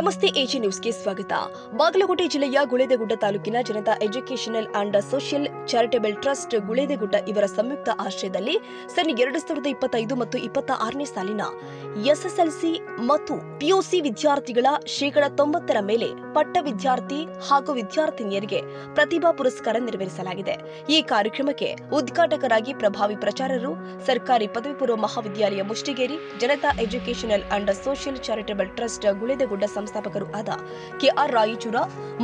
ನಮಸ್ತೆ ಎಜಿ ನ್ಯೂಸ್ಗೆ ಸ್ವಾಗತ. ಬಾಗಲಕೋಟೆ ಜಿಲ್ಲೆಯ ಗುಳೇದಗುಡ್ಡ ತಾಲೂಕಿನ Janata educational and social charitable trust Guledagudda ಇವರ ಸಂಯುಕ್ತ ಆಶ್ರಯದಲ್ಲಿ ಸನ್ 2025 ಮತ್ತು 26ನೇ ಸಾಲಿನ ಎಸ್ಎಸ್ಎಲ್ಸಿ ಮತ್ತು ಪಿಯುಸಿ ವಿದ್ಯಾರ್ಥಿಗಳ ಶೇಕಡ 90ರ ಮೇಲೆ ಪಟ್ಟ ವಿದ್ಯಾರ್ಥಿ ಹಾಗೂ ವಿದ್ಯಾರ್ಥಿನಿಯರಿಗೆ ಪ್ರತಿಭಾ ಪುರಸ್ಕಾರ ನೆರವೇರಿಸಲಾಗಿದೆ. ಈ ಕಾರ್ಯಕ್ರಮಕ್ಕೆ ಉದ್ಘಾಟಕರಾಗಿ ಪ್ರಭಾವಿ ಪ್ರಚಾರರು, ಸರ್ಕಾರಿ ಪದವಿ ಪೂರ್ವ ಮಹಾವಿದ್ಯಾಲಯ Mushtigeri, Janata educational and social charitable trust Guledagudda ಸಂಸ್ಥಾಪಕರು ಆದ ಕೆಆರ್ ರಾಯಚೂರ,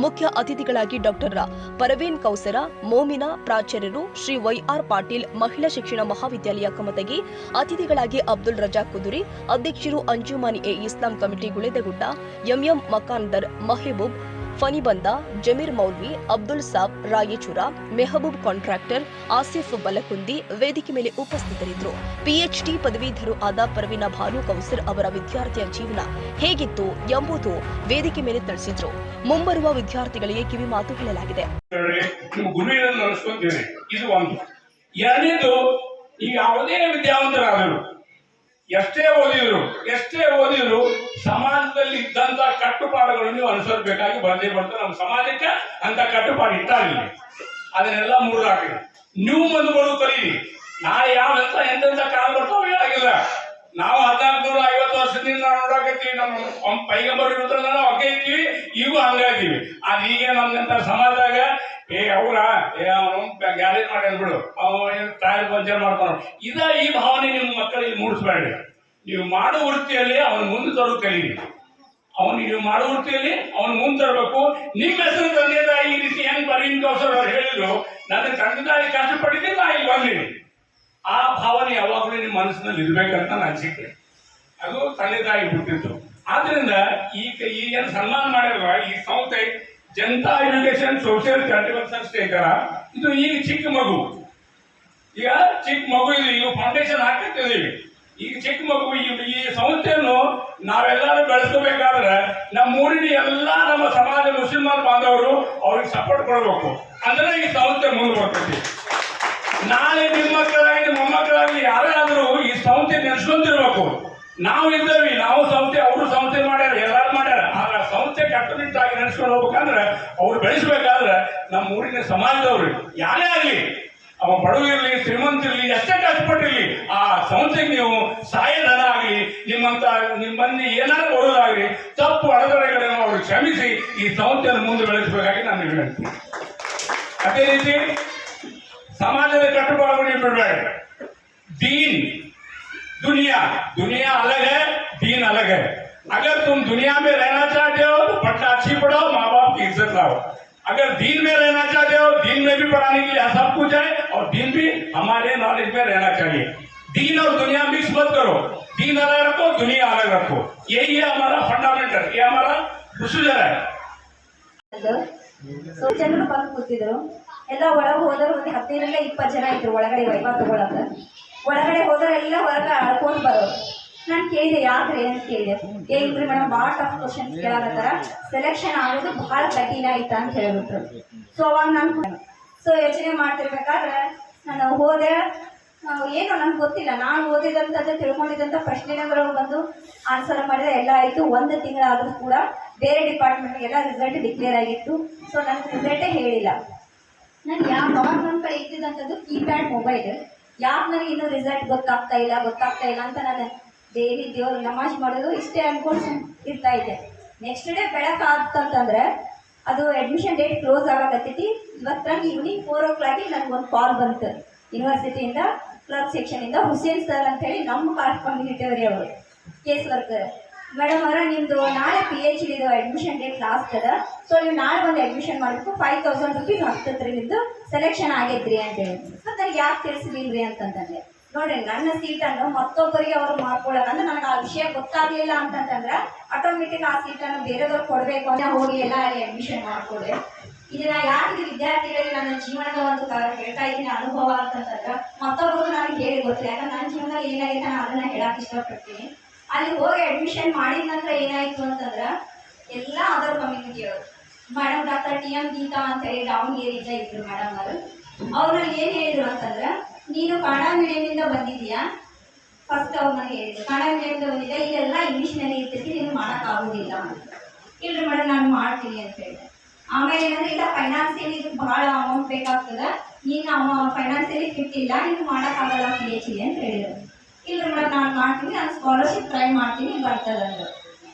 ಮುಖ್ಯ ಅತಿಥಿಗಳಾಗಿ ಡಾಕ್ಟರ್ ಪರವೀನ್ ಕೌಸರ, ಮೋಮಿನಾ, ಪ್ರಾಚಾರ್ಯರು ಶ್ರೀ ವೈಆರ್ ಪಾಟೀಲ್, ಮಹಿಳಾ ಶಿಕ್ಷಣ ಮಹಾವಿದ್ಯಾಲಯ ಕಮತಗಿ, ಅತಿಥಿಗಳಾಗಿ ಅಬ್ದುಲ್ ರಜಾಕ್ ಕುದುರಿ, ಅಧ್ಯಕ್ಷರು Anjumani e Islam committee Guledagudda, MM Makandar, Mehboob Fanibanda, Zameer Moulvi, Abdul Sab Raichur, Mehboob contractor, Asif Balakundi ವೇದಿಕೆ ಮೇಲೆ ಉಪಸ್ಥಿತರಿದ್ದರು. ಪಿಎಚ್ಡಿ ಪದವೀಧರು ಆದ ಪರ್ವಿನಾ ಭಾನು ಕೌಸರ್ ಅವರ ವಿದ್ಯಾರ್ಥಿಯ ಜೀವನ ಹೇಗಿತ್ತು ಎಂಬುದು ವೇದಿಕೆ ಮೇಲೆ ತಿಳಿಸಿದ್ರು. ಮುಂಬರುವ ವಿದ್ಯಾರ್ಥಿಗಳಿಗೆ ಕಿವಿ ಮಾತು ಹೇಳಲಾಗಿದೆ. ಯಾವುದೇ ವಿದ್ಯಾವಂತರಾದರು ಎಷ್ಟೇ ಓದಿದ್ರು ಸಮಾಜದಲ್ಲಿ ಇದ್ದಂತ ಕಟ್ಟುಪಾಡುಗಳನ್ನು ನೀವು ಅನುಸರಿಸಬೇಕಾಗಿ ಬಂದೇ ಬರ್ತದೆ. ನಮ್ಮ ಸಮಾಜಕ್ಕೆ ಅಂತ ಕಟ್ಟುಪಾಡು ಇಟ್ಟಾಗಿಲ್ಲ, ಅದನ್ನೆಲ್ಲ ಮುರಿದಾಗಿದೆ. ನೀವು ಬಂದು ಕಲೀರಿ. ನಾಳೆ ಯಾವ ಎಂತೆಂತ ಕಾಲ ಬರ್ತಾವ ಹೇಳಾಗಿಲ್ಲ. ನಾವು 1450 ವರ್ಷದಿಂದ ನೋಡಾಕತ್ತೀವಿ. ನಮ್ಮ ಪೈಗಂಬರ್ ಇರೋದ್ರಲ್ಲ ನಾವು ಹಂಗೆ ಇದ್ದೀವಿ, ಈಗೂ ಹಂಗಾಗಿದ್ದೀವಿ. ಅದು ಈಗ ನಮ್ದಂತ ಸಮಾಜದಾಗ ಅವನು ಗ್ಯಾರೇಜ್ ಮಾಡಿ ಅಂದ್ಬಿಡು, ಟೈರ್ ಪಂಚರ್ ಮಾಡ್ತಾನ. ಈ ಭಾವನೆ ನಿಮ್ಮ ಮಕ್ಕಳಿಗೆ ಮೂಡಿಸ್ಬೇಡ್ರಿ. ನೀವು ಮಾಡೋ ವೃತ್ತಿಯಲ್ಲಿ ಅವನು ಮುಂದೆ ತರೋ ಕಲೀರಿ. ನೀವು ಮಾಡೋ ವೃತ್ತಿಯಲ್ಲಿ ಅವನು ಮುಂದೆ ತರಬೇಕು. ನಿಮ್ಮ ಹೆಸರು ತಂದೆ ತಾಯಿ ಈ ರೀತಿ ಹೆಂಗ್ ಪರ್ವೀನ್ ಕೌಸರ್ ಅವ್ರು ಹೇಳಿದ್ರು, ನನ್ನ ತಂದೆ ತಾಯಿ ಕಷ್ಟಪಟ್ಟಿದ್ದೆ ನಾ ಇಲ್ಲಿ ಬಂದೀನಿ. ಆ ಭಾವನೆ ಯಾವಾಗಲೂ ನಿಮ್ಮ ಮನಸ್ಸಿನಲ್ಲಿ ಇರ್ಬೇಕಂತ ನಾನು ಅನಿಸಿಕೆ. ಅದು ತಂದೆ ತಾಯಿ ಬಿಟ್ಟಿತ್ತು. ಆದ್ರಿಂದ ಈ ಏನು ಸನ್ಮಾನ ಮಾಡಿಲ್ವ ಈ ಸಂಸ್ಥೆ ಜನತಾ ಎಜುಕೇಶನ್ ಸೋಷಿಯಲ್ ಚಾರಿಟೇಬಲ್ ಸಂಸ್ಥೆ ಇದ್ದಾರ, ಇದು ಈಗ ಚಿಕ್ಕ ಮಗು ಇದು. ಈಗ ಫೌಂಡೇಶನ್ ಹಾಕಿದ್ದೀವಿ. ಈಗ ಚಿಕ್ಕ ಮಗು. ಈ ಸಂಸ್ಥೆಯನ್ನು ನಾವೆಲ್ಲರೂ ಬೆಳೆಸಬೇಕಾದ್ರೆ ನಮ್ಮ ಊರಿನ ಎಲ್ಲಾ ನಮ್ಮ ಸಮಾಜ ಮುಸಲ್ಮಾನ್ ಬಾಂಧವರು ಅವ್ರಿಗೆ ಸಪೋರ್ಟ್ ಕೊಡಬೇಕು. ಅಂದ್ರೆ ಈ ಸಂಸ್ಥೆ ಮುಂದೆ ಬರ್ತೈತಿ. ನಾಳೆ ನಿಮ್ಮ ಮಕ್ಕಳಾಗಿ ನಿಮ್ಮ ಮೊಮ್ಮಕ್ಕಳಾಗಿ ಯಾರೇ ಆದರೂ ಈ ಸಂಸ್ಥೆ ನೆನೆಸ್ಕೊಂತಿರ್ಬೇಕು. ನಾವು ಇದ್ದೇವೆ, ನಾವು ಸಂಸ್ಥೆ, ಅವರು ಸಂಸ್ಥೆ ಮಾಡ್ಯಾರ, ಎಲ್ಲಾರು ಮಾಡ್ಯಾರ. ಆಗ ಸಂಸ್ಥೆ ಕಟ್ಟುನಿಟ್ಟಾಗಿ ನೆನೆಸ್ಕೊಂಡು ಹೋಗ್ಬೇಕಂದ್ರೆ ಅವ್ರು ಬೆಳೆಸಬೇಕಾದ್ರೆ ನಮ್ಮ ಊರಿನ ಸಮಾಜದವ್ರು ಯಾರೇ ಆಗಲಿ, ಅವ ಬಡವಿರ್ಲಿ ಶ್ರೀಮಂತಿರ್ಲಿ, ಎಷ್ಟೇ ಕಷ್ಟಪಟ್ಟಿರ್ಲಿ, ಆ ಸಂಸ್ಥೆಗೆ ನೀವು ಸಹಾಯಧನ ಆಗಲಿ, ನಿಮ್ಮಲ್ಲಿ ಏನಾದ್ರು ಬರೋದಾಗಲಿ, ತಪ್ಪು ಅಡೆತಡೆಗಳನ್ನು ಅವರು ಕ್ಷಮಿಸಿ ಈ ಸಂಸ್ಥೆಯನ್ನು ಮುಂದೆ ಬೆಳೆಸಬೇಕಾಗಿ ನಾನು ಹೇಳ್ತೀನಿ. ಅದೇ ರೀತಿ ಸಮಾಜದ ಕಟ್ಟುಪಾಡು ನೀವು ಬಿಡಬೇಡ. दीन दुनिया अलग है, दीन अलग है. अगर तुम दुनिया में रहना चाहते हो तो पढ़ना अच्छी पढ़ो, माँ बाप की इज्जत लाओ. अगर दीन में रहना चाहते हो, दीन में भी पढ़ाने के लिए सब कुछ है, और दीन भी हमारे नॉलेज में रहना चाहिए. दीन और दुनिया मिक्स मत करो. दीन अलग रखो, दुनिया अलग रखो. यही है हमारा फंडामेंटल, ये हमारा प्रोसीजर है. ಸೊ ಜನರು ಬಂದು ಕೂತಿದ್ರು. ಎಲ್ಲ ಒಳಗೆ ಹೋದರು. ಒಂದು 15-20 ಜನ ಇದ್ರು ಒಳಗಡೆ ವೈಭವ ತಗೊಳಕ. ಒಳಗಡೆ ಹೋದರೆಲ್ಲ ಹೊರಗೆ ಆಡ್ಕೊಂಡು ಬರೋರು. ನಾನು ಕೇಳಿದೆ ಯಾಕ್ರಿ ಅಂತ ಕೇಳಿದೆ. ಇಲ್ರಿ ಮೇಡಮ್ ಭಾಳ ಟಫ್ ಕ್ವಶನ್ಸ್ ಕೇಳಾಕತ್ತಾರ, ಸೆಲೆಕ್ಷನ್ ಆಗೋದು ಭಾಳ ಕಠಿಣ ಆಯ್ತಾ ಅಂತ ಹೇಳ್ಬಿಟ್ರು. ಸೊ ಅವಾಗ ನಾನು ಯೋಚನೆ ಮಾಡ್ತಿರ್ಬೇಕಾದ್ರೆ ನಾನು ಹೋದೆ. ಏನೋ ನನಗೆ ಗೊತ್ತಿಲ್ಲ, ನಾನು ಓದಿದಂಥದ್ದು ತಿಳ್ಕೊಂಡಿದ್ದಂಥ ಪ್ರಶ್ನೆಗಳು ಬಂದು ಆನ್ಸರ್ ಮಾಡಿದ್ರೆ ಎಲ್ಲ ಆಯಿತು. 1 ತಿಂಗಳಾದರೂ ಕೂಡ ಬೇರೆ ಡಿಪಾರ್ಟ್ಮೆಂಟ್ಗೆಲ್ಲ ರಿಸಲ್ಟ್ ಡಿಕ್ಲೇರ್ ಆಗಿತ್ತು. ಸೊ ನನಗೆ ರಿಸಲ್ಟೇ ಹೇಳಿಲ್ಲ. ನಾನು ಅವಾಗ ನನ್ನ ಕಡೆ ಇದ್ದಿದ್ದಂಥದ್ದು ಕೀಪ್ಯಾಡ್ ಮೊಬೈಲ್. ಯಾಕೆ ನನಗೆ ಇನ್ನೂ ರಿಸಲ್ಟ್ ಗೊತ್ತಾಗ್ತಾ ಇಲ್ಲ ಅಂತ ನಾನು ಡೈಲಿ ದೇವ್ರು ನಮಾಜ್ ಮಾಡೋದು ಇಷ್ಟೇ ಅನ್ಕೊಂಡು ಇರ್ತಾ ಇದ್ದೆ. ನೆಕ್ಸ್ಟ್ ಡೇ ಬೆಳಕಾಗ್ತಂತಂದ್ರೆ ಅದು ಅಡ್ಮಿಷನ್ ಡೇಟ್ ಕ್ಲೋಸ್ ಆಗಕತ್ತೈತಿ. ಇವತ್ತು ಈವ್ನಿಂಗ್ 4 o'clock ನನಗೊಂದು ಕಾಲ್ ಬಂತು ಯೂನಿವರ್ಸಿಟಿಯಿಂದ, ಕ್ಲರ್ಕ್ ಸೆಕ್ಷನಿಂದ. ಹುಸೇನ್ ಸರ್ ಅಂತೇಳಿ ನಮ್ಮ ಕಮ್ಯುನಿಟಿಯವ್ರಿ ಅವರು, ಕೇಸ್ ವರ್ಕರ್. ಮೇಡಮ್ ಅವರ ನಿಮ್ಮದು ನಾಳೆ PhD ಅಡ್ಮಿಷನ್ ಡೇಟ್ ಲಾಸ್ಟ್ ಅದ. ಸೊ ನೀವು ನಾಳೆ ಬಂದು ಅಡ್ಮಿಷನ್ ಮಾಡಬೇಕು. 5,000 rupees ಹತ್ತದ್ರಿಂದ ಸೆಲೆಕ್ಷನ್ ಆಗೈತ್ರಿ ಅಂತೇಳಿ. ಮತ್ತು ನನಗೆ ಯಾಕೆ ತಿಳಿಸಲಿಲ್ರಿ ಅಂತಂತಂದೆ. ನೋಡ್ರಿ, ನನ್ನ ಸೀಟನ್ನು ಮತ್ತೊಬ್ಬರಿಗೆ ಅವರು ಮಾಡ್ಕೊಳ್ಳೋದಂದ್ರೆ ನನಗೆ ಆ ವಿಷಯ ಗೊತ್ತಾಗಲಿಲ್ಲ ಅಂತಂತಂದ್ರೆ ಆಟೋಮೆಟಿಕ್ ಆ ಸೀಟನ್ನು ಬೇರೆದವ್ರು ಕೊಡಬೇಕು ಅಂತ ಹೋಗಿ ಎಲ್ಲ ಅಡ್ಮಿಷನ್ ಮಾಡಿಕೊಡ್ರಿ. ಇದನ್ನ ಯಾಕೆ ವಿದ್ಯಾರ್ಥಿಗಳಿಗೆ ನನ್ನ ಜೀವನದ ಒಂದು ಹೇಳ್ತಾ ಇದ್ದೀನಿ ಅನುಭವ ಅಂತಂತಂದ್ರೆ ಮತ್ತೊಬ್ಬರು ನನಗೆ ಹೇಳಿ ಗೊತ್ತಿಲ್ಲ. ಯಾಕಂದ್ರೆ ನನ್ನ ಜೀವನದಲ್ಲಿ ಏನಾಗಿದೆ ನಾನು ಅದನ್ನ ಹೇಳಕ್ಕೆ ಇಷ್ಟಪಡ್ತೀನಿ. ಅಲ್ಲಿ ಹೋಗಿ ಅಡ್ಮಿಷನ್ ಮಾಡಿದ ನಂತರ ಏನಾಯ್ತು ಅಂತಂದ್ರೆ ಎಲ್ಲ ಅದರ್ ಕಮ್ಯುನಿಟಿಯವರು ಮೇಡಮ್ ಡಾಕ್ಟರ್ TM ಗೀತಾ ಅಂತ ಹೇಳಿ ದಾವಣಗೆರೆಯಿಂದ ಇದ್ರು ಮೇಡಮ್ ಅವರು. ಅವ್ರಲ್ಲಿ ಏನು ಹೇಳಿದ್ರು ಅಂತಂದ್ರೆ, ನೀನು ಕನ್ನಡ ಮೀಡಿಯಮಿಂದ ಬಂದಿದ್ದೀಯಾ. ಫಸ್ಟ್ ಅವ್ರು ನನಗೆ ಹೇಳಿದ್ರು, ಕನ್ನಡ ಮೀಡಿಯಮಿಂದ ಬಂದಿದ್ದೆ, ಇಲ್ಲೆಲ್ಲ ಇಂಗ್ಲೀಷ್ನಲ್ಲಿ ಇರ್ತಿರ್ತೀನಿ, ನೀನು ಮಾಡೋಕ್ಕಾಗೋದಿಲ್ಲ ಅಂತ. ಇಲ್ರಿ ಮೇಡಮ್ ನಾನು ಮಾಡ್ತೀನಿ ಅಂತ ಹೇಳಿದೆ. ಆಮೇಲೆ ಏನಂದ್ರೆ ಇಲ್ಲ ಫೈನಾನ್ಸಿಯಲಿ ಇದು ಬಹಳ ಅಮೌಂಟ್ ಬೇಕಾಗ್ತದೆ, ನೀನು ಫೈನಾನ್ಸಿಯಲಿ ಫಿಟ್ ಇಲ್ಲ, ನೀನು ಮಾಡೋಕ್ಕಾಗಲ್ಲ PhD ಅಂತ ಹೇಳಿದ್ರು. ಇಲ್ರಿ ಮೇಡಮ್ ನಾನು ಮಾಡ್ತೀನಿ, ನಾನು ಸ್ಕಾಲರ್ಶಿಪ್ ಟ್ರೈ ಮಾಡ್ತೀನಿ ಬರ್ತದೆ ಅಂದರು.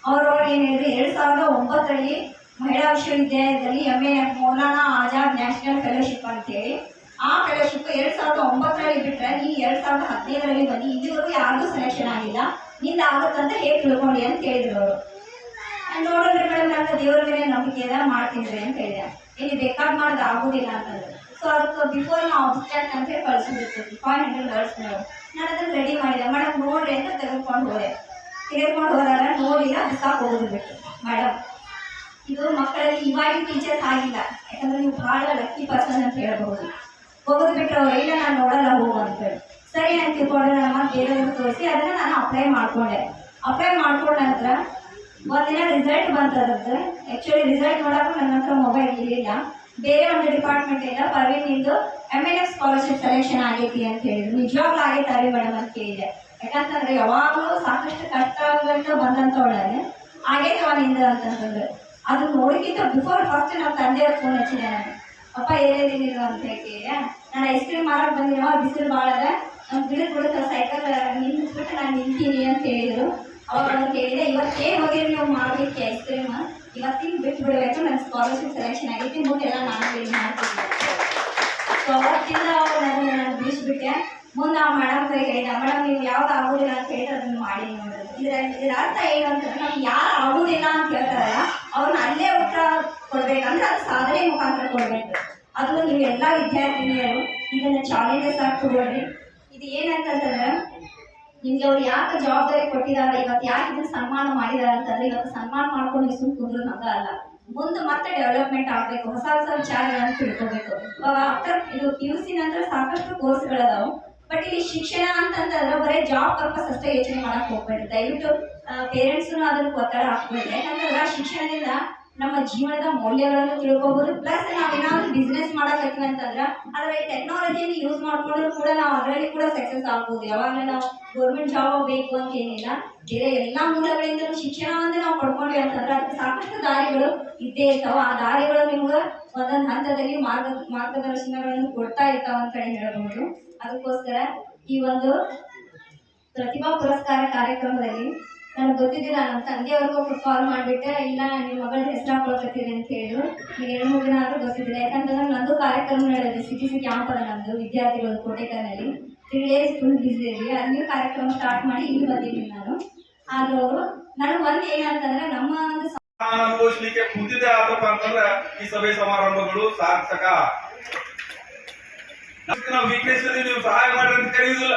ಅವರು ಏನು ಹೇಳಿದ್ರು 2009ರಲ್ಲಿ ಮಹಿಳಾ ವಿಶ್ವವಿದ್ಯಾಲಯದಲ್ಲಿ MA Maulana Azad national fellowship ಅಂತೇಳಿ, ಆ ಫೆಲೋಶಿಪ್ 2009ರಲ್ಲಿ ಬಿಟ್ಟರೆ ನೀನು 2015ರಲ್ಲಿ ಬಂದು ಇಲ್ಲಿವರೆಗೂ ಯಾರಿಗೂ ಸೆಲೆಕ್ಷನ್ ಆಗಿಲ್ಲ, ನಿಂದ ಆಗುತ್ತಂತ ಹೇಗೆ ತಿಳ್ಕೊಂಡಿ ಅಂತ ಹೇಳಿದ್ರು ಅವರು. ನೋಡಿದ್ರೆ ಮೇಡಮ್ ನನ್ನ ದೇವರ ಮೇಲೆ ನಂಬಿಕೆ ಇದೆ, ಮಾಡ್ತೀನಿ ಅಂತ ಹೇಳಿದೆ. ಇಲ್ಲಿ ಬೇಕಾದ್ ಮಾಡೋದು ಆಗೋದಿಲ್ಲ ಅಂತಂದ್ರೆ, ಸೊ ಅದಕ್ಕೆ ಬಿಫೋರ್ ನಾವು ಅಬ್ಸ್ಟ್ರಾಕ್ಟ್ ಅಂತ ಹೇಳಿ ಕಳಿಸಿರ್ತೈತಿ 500 ವರ್ಡ್ಸ್ ಮೇಡಮ್. ನಾನು ಅದನ್ನು ರೆಡಿ ಮಾಡಿದೆ. ಮೇಡಮ್ ನೋಡ್ರಿ ಅಂತ ತೆಗೆದುಕೊಂಡು ಹೋದಾಗ ನೋಡಿಲ್ಲ, ಬಿಸಾಕ್ ಹೋಗೋದು ಬಿಟ್ಟು. ಮೇಡಮ್ ಇದು ಮಕ್ಕಳಲ್ಲಿ ಇವಾಗಿನ ಟೀಚರ್ಸ್ ಆಗಿಲ್ಲ, ಯಾಕಂದ್ರೆ ನೀವು ಭಾಳ ಲಕ್ಕಿ ಪರ್ಸನ್ ಅಂತ ಹೇಳ್ಬಹುದು. ಹೋಗೋದು ಬಿಟ್ಟರೆ ಅವ್ರು ಇಲ್ಲ ನಾನು ನೋಡಲ್ಲ ಹೋಗು ಅಂತೇಳಿ ಸರಿ ಅಂತ ತಿಳ್ಕೊಂಡ್ರೆ ನಮ್ಮ ಬೇರೆಯವ್ರಿಗೆ ತೋರಿಸಿ ಅದನ್ನು ನಾನು ಅಪ್ಲೈ ಮಾಡಿಕೊಂಡೆ. ಅಪ್ಲೈ ಮಾಡ್ಕೊಂಡ ನಂತರ ಒಂದಿನ ರಿಸಲ್ಟ್ ಬಂತದ್ದು. ಆ್ಯಕ್ಚುಲಿ ರಿಸಲ್ಟ್ ನೋಡೋಕ್ಕೂ ನನ್ನ ಹತ್ರ ಮೊಬೈಲ್ ಇರಲಿಲ್ಲ. ಬೇರೆ ಒಂದು ಡಿಪಾರ್ಟ್ಮೆಂಟಿಂದ ಪರ್ವೀನ್ ನಿಂದು MNF ಸ್ಕಾಲರ್ಶಿಪ್ ಸೆಲೆಕ್ಷನ್ ಆಗೈತಿ ಅಂತ ಹೇಳಿದ್ರು. ನಿಜವಾಗ್ಲೂ ಆಗೈತಾರೆ ಮೇಡಮ್ ಅಂತ ಕೇಳಿದೆ. ಯಾಕಂತಂದ್ರೆ ಯಾವಾಗಲೂ ಸಾಕಷ್ಟು ಕಷ್ಟಗಳಿಂದ ಬಂದಂಥವಳಲ್ಲಿ ಆಗೈತೆ ನಿಂದ ಅಂತಂತಂದ್ರೆ ಅದು ನೋಡೋಕ್ಕಿಂತ ಬಿಫೋರ್ ಫಸ್ಟ್ ನಮ್ಮ ತಂದೆಯವ್ರ ಫೋನ್ ಹಚ್ಚಿದೆ ನಾನು. ಅಪ್ಪ ಏನೇನಿಲ್ಲ ಅಂತ ಕೇಳಿದೆ. ನಾನು ಐಸ್ ಕ್ರೀಮ್ ಮಾರಕ್ಕೆ ಬಂದಿರೋ ಬಿಸಿಲು ಭಾಳ ಅದ, ನಮ್ಮ ಗಿಡಕ್ಕೆ ಬಿಡುತ್ತೆ ಸೈಕಲ್ ನಿಂತ್ಬಿಟ್ಟು ನಾನು ನಿಂತೀನಿ ಅಂತ ಹೇಳಿದರು. ಅವಾಗ ಅವ್ರು ಕೇಳಿದೆ ಇವತ್ತೇನು ಹೋಗಿರಿ ನೀವು ಮಾಡಲಿಕ್ಕೆ ಐಸ್ ಕ್ರೀಮ್, ಇವತ್ತಿನ ಬಿಟ್ಟು ಬಿಡಬೇಕು, ನನ್ನ ಸ್ಕಾಲರ್ಶಿಪ್ ಸೆಲೆಕ್ಷನ್ ಆಗೈತಿ, ಮುಂದೆಲ್ಲ ನಾನು ಹೇಳಿ ಮಾಡ್ತೀನಿ. ಸೊ ಅವತ್ತಿಂದ ಅವ್ರು ನಾನು ಬಿಡಿಸ್ಬಿಟ್ಟೆ. ಮುಂದೆ ಆ ಮೇಡಮ್ ಹೇಳಿದೆ, ಮೇಡಮ್ ನೀವು ಯಾವ್ದು ಆಗೋದಿಲ್ಲ ಅಂತ ಹೇಳಿದ್ರೆ ಅದನ್ನು ಮಾಡಿ ನೋಡೋದು. ಇದರ ಅರ್ಥ ಏನು ಅಂತಂದ್ರೆ ನಮ್ಗೆ ಯಾರು ಆಗೋದಿಲ್ಲ ಅಂತ ಹೇಳ್ತಾರಲ್ಲ ಅವ್ರನ್ನ ಅಲ್ಲೇ ಉತ್ತರ ಕೊಡ್ಬೇಕಂದ್ರೆ ಅದು ಸಾಧನೆ ಮುಖಾಂತರ ಕೊಡಬೇಕು. ಅದು ನೀವು ಎಲ್ಲ ವಿದ್ಯಾರ್ಥಿನಿಯರು ಇದನ್ನು ಚಾಲೆಂಜಸ್ ಆಗಿ ತಗೊಳ್ರಿ. ಇದು ಏನಂತಂದ್ರೆ ನಿಮ್ಗೆ ಅವ್ರು ಯಾಕೆ ಜವಾಬ್ದಾರಿ ಕೊಟ್ಟಿದ್ದಾರೆ, ಇವತ್ತು ಯಾಕೆ ಇದನ್ನು ಸನ್ಮಾನ ಮಾಡಿದ್ದಾರೆ ಅಂತಂದ್ರೆ ಇವತ್ತು ಸನ್ಮಾನ ಮಾಡ್ಕೊಂಡು ಸುಮ್ಮನೆ ಕುಂದ್ರೋದು ಹಂಗ ಅಲ್ಲ, ಮುಂದೆ ಮತ್ತೆ ಡೆವಲಪ್ಮೆಂಟ್ ಆಗಬೇಕು, ಹೊಸ ಹೊಸ ವಿಚಾರಗಳನ್ನು ತಿಳ್ಕೊಬೇಕು. ಇವಾಗ ಆಫ್ಟರ್ ಇದು PUC ನಂತರ ಸಾಕಷ್ಟು ಕೋರ್ಸ್ಗಳದಾವು. ಬಟ್ ಇಲ್ಲಿ ಶಿಕ್ಷಣ ಅಂತಂತಂದ್ರೆ ಬರೀ ಜಾಬ್ ಪರ್ಪಸ್ ಅಷ್ಟೇ ಯೋಚನೆ ಮಾಡಕ್ ಹೋಗ್ಬೇಡಿ. ದಯವಿಟ್ಟು ಪೇರೆಂಟ್ಸ್ನು ಅದಕ್ಕೆ ಒತ್ತಡ ಹಾಕ್ಬೇಡಿ. ಯಾಕಂತಂದ್ರೆ ಶಿಕ್ಷಣದಿಂದ ನಮ್ಮ ಜೀವನದ ಮೌಲ್ಯಗಳನ್ನು ತಿಳ್ಕೊಬೋದು. ಪ್ಲಸ್ ನಾವೇನಾದ್ರೂ ಬಿಸ್ನೆಸ್ ಮಾಡಕತ್ತೀವಿ ಅಂತಂದ್ರೆ ಅದರ ಟೆಕ್ನಾಲಜಿಯನ್ನು ಯೂಸ್ ಮಾಡ್ಕೊಂಡ್ರು ಕೂಡ ನಾವು ಅದರಲ್ಲಿ ಕೂಡ ಸಕ್ಸಸ್ ಆಗ್ಬೋದು. ಯಾವಾಗಲೂ ನಾವು ಗೌರ್ಮೆಂಟ್ ಜಾಬ್ ಬೇಕು ಅಂತ ಏನಿಲ್ಲ, ಬೇರೆ ಎಲ್ಲ ಮೂಲಗಳಿಂದಲೂ ಶಿಕ್ಷಣವನ್ನು ನಾವು ಪಡ್ಕೊಂಡ್ವಿ ಅಂತಂದ್ರೆ ಅದಕ್ಕೆ ಸಾಕಷ್ಟು ದಾರಿಗಳು ಇದ್ದೇ ಇರ್ತಾವೆ. ಆ ದಾರಿಗಳು ನಿಮ್ಗೆ ಒಂದೊಂದು ಹಂತದಲ್ಲಿ ಮಾರ್ಗದರ್ಶನಗಳನ್ನು ಕೊಡ್ತಾ ಇರ್ತಾವ ಅಂತ ಹೇಳಬಹುದು. ಅದಕ್ಕೋಸ್ಕರ ಈ ಒಂದು ಪ್ರತಿಭಾ ಪುರಸ್ಕಾರ ಕಾರ್ಯಕ್ರಮದಲ್ಲಿ ನನಗೆ ಗೊತ್ತಿದ್ದಿಲ್ಲ, ನಮ್ಮ ತಂದೆಯವ್ರಿಗೂ ಕಾಲ್ ಮಾಡಿಬಿಟ್ಟೆ, ಇಲ್ಲ ನಿಮ್ಮ ಮಗಳ ಹೆಸರು ಹಾಕೊಳ್ತೀರಿ ಅಂತ ಹೇಳಿದ್ರು. ಈಗ 2-3 ದಿನ ಆದರೂ ಗೊತ್ತಿದ್ದಿಲ್ಲ. ಯಾಕಂತಂದ್ರೆ ನಂದು ಕಾರ್ಯಕ್ರಮ ನಡೆಯೋದು CTC ಕ್ಯಾಂಪ್ ಅದ ನಮ್ಮದು ವಿದ್ಯಾರ್ಥಿಗಳು ಕೋಟೆಕಲ್ನಲ್ಲಿ 3 days ಫುಲ್ ಬಿಸಿ ಇದ್ವಿ. ಅಲ್ಲಿ ಕಾರ್ಯಕ್ರಮ ಸ್ಟಾರ್ಟ್ ಮಾಡಿ ಇಲ್ಲಿ ಬಂದಿದ್ದೀನಿ ನಾನು. ಆದರೂ ಅವರು ನನಗೆ ಒಂದು ಏನಂತಂದ್ರೆ ನಮ್ಮ ಒಂದು ಅನುಭವಿಸ್ಲಿಕ್ಕೆ ಕುಂತಿದ್ದೆ ಆತಪ್ಪ ಅಂತಂದ್ರೆ ಈ ಸಭೆ ಸಮಾರಂಭಗಳು ಸಾರ್ಥಕ. ನಾವು ವೀಕ್ನೆಸ್ ನೀವು ಸಹಾಯ ಮಾಡ್ರಿ ಅಂತ ಕರೆಯುವುದಿಲ್ಲ.